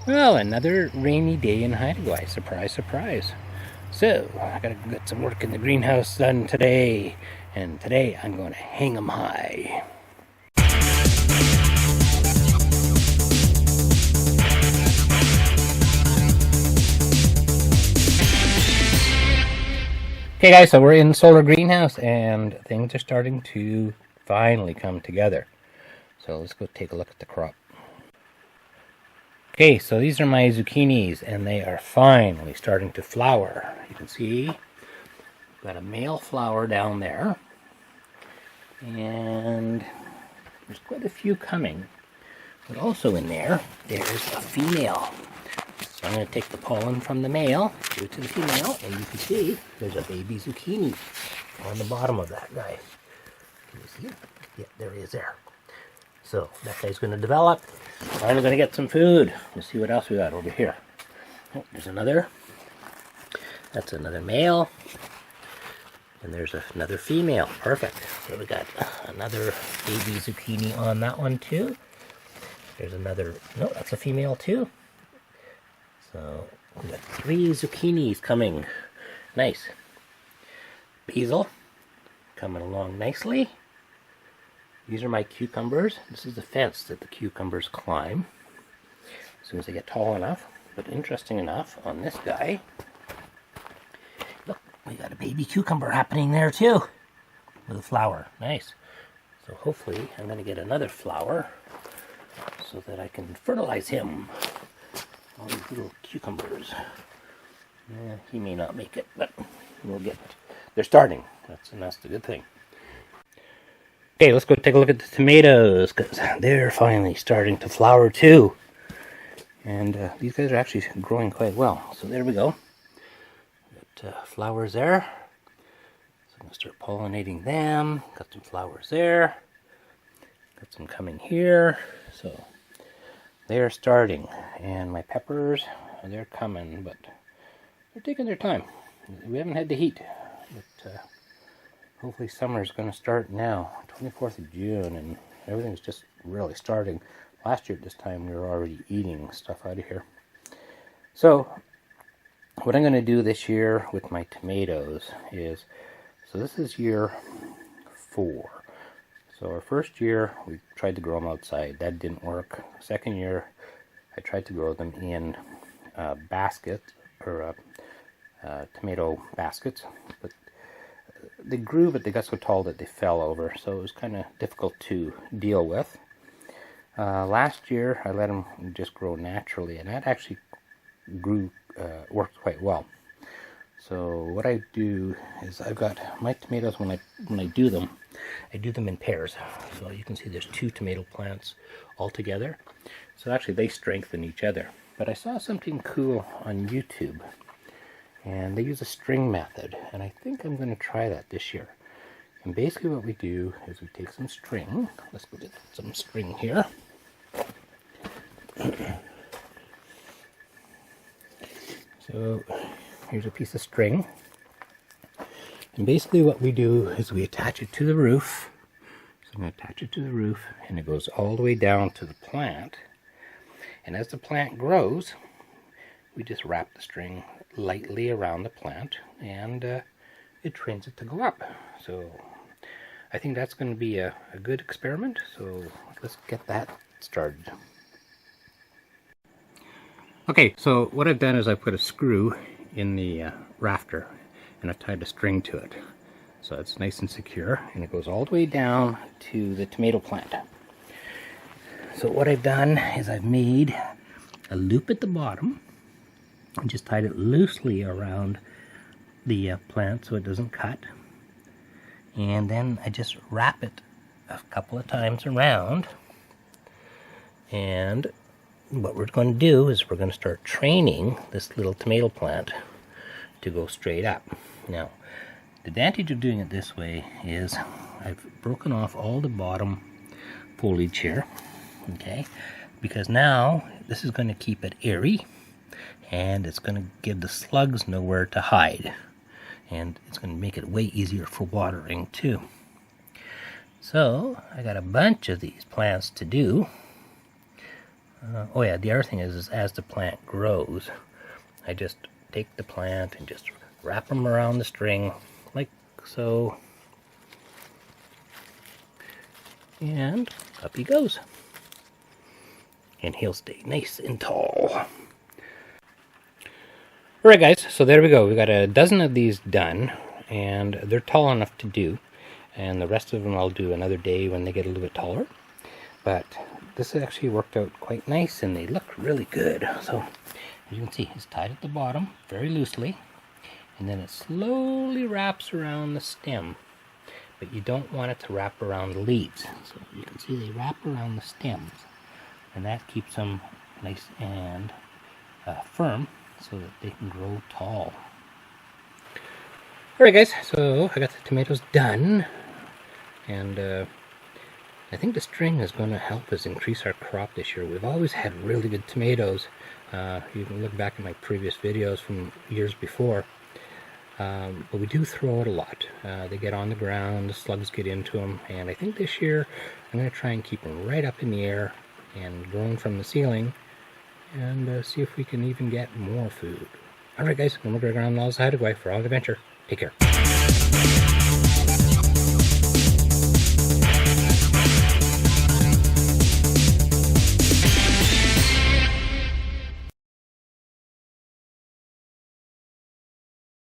Well, another rainy day in Hawaii. Surprise, surprise. So, I gotta get some work in the greenhouse done today. And today I'm going to hang 'em high. Okay guys, so we're in solar greenhouse and things are starting to finally come together. So let's go take a look at the crop. Okay, so these are my zucchinis and they are finally starting to flower. You can see got a male flower down there and there's quite a few coming. But also in there, there's a female. So I'm going to take the pollen from the male, give it to the female, and you can see there's a baby zucchini on the bottom of that guy. Can you see? Yeah, there he is there. So that guy's going to develop. I'm going to get some food. Let's see what else we got over here. Oh, there's another. That's another male. And there's another female. Perfect. So we got another baby zucchini on that one too. There's another, no, that's a female too. So we got 3 zucchinis coming. Nice. Basil coming along nicely. These are my cucumbers. This is the fence that the cucumbers climb as soon as they get tall enough. But interesting enough, on this guy, look, we got a baby cucumber happening there too with a flower. Nice. So hopefully I'm going to get another flower so that I can fertilize him. All these little cucumbers. Yeah, he may not make it, but we'll get it. They're starting. That's the good thing. Okay, let's go take a look at the tomatoes, because they're finally starting to flower too. And these guys are actually growing quite well. So there we go. Got flowers there. So I'm going to start pollinating them. Got some flowers there. Got some coming here. So they're starting. And my peppers, they're coming, but they're taking their time. We haven't had the heat. But hopefully summer's going to start now, 24th of June, and everything's just really starting. Last year at this time we were already eating stuff out of here. So what I'm going to do this year with my tomatoes is, so this is year 4. So our first year we tried to grow them outside. That didn't work. Second year I tried to grow them in baskets, or tomato baskets, but they grew, but they got so tall that they fell over, so it was kind of difficult to deal with. Last year I let them just grow naturally, and that actually worked quite well. So what I do is I've got my tomatoes, when I do them in pairs. So you can see there's 2 tomato plants all together. So actually they strengthen each other. But I saw something cool on YouTube, and they use a string method, and I think I'm going to try that this year. And basically what we do is we take some string. Let's go get some string here. So here's a piece of string. And basically what we do is we attach it to the roof. So I'm going to attach it to the roof, and it goes all the way down to the plant. And as the plant grows, we just wrap the string lightly around the plant, and it trains it to go up. So I think that's going to be a good experiment. So let's get that started. Okay, so what I've done is I put a screw in the rafter, and I've tied a string to it. So it's nice and secure, and it goes all the way down to the tomato plant. So what I've done is I've made a loop at the bottom and just tied it loosely around the plant so it doesn't cut. And then I just wrap it a couple of times around. And what we're going to do is we're going to start training this little tomato plant to go straight up. Now, the advantage of doing it this way is I've broken off all the bottom foliage here, okay, because now this is going to keep it airy, and it's going to give the slugs nowhere to hide, and it's going to make it way easier for watering too. So I got a bunch of these plants to do. Oh yeah, the other thing is as the plant grows, I just take the plant and just wrap them around the string like so, and up he goes, and he'll stay nice and tall. Alright guys, so there we go. We got a dozen of these done, and they're tall enough to do, and the rest of them I'll do another day when they get a little bit taller. But this actually worked out quite nice, and they look really good. So as you can see, it's tied at the bottom very loosely, and then it slowly wraps around the stem. But you don't want it to wrap around the leaves. So you can see they wrap around the stems, and that keeps them nice and firm so that they can grow tall. Alright guys, so I got the tomatoes done, and I think the string is going to help us increase our crop this year. We've always had really good tomatoes. You can look back at my previous videos from years before. But we do throw out a lot. They get on the ground, the slugs get into them, and I think this year I'm going to try and keep them right up in the air and growing from the ceiling, and see if we can even get more food. Alright guys, I'm McGregor on the other side of the way for all adventure. Take care.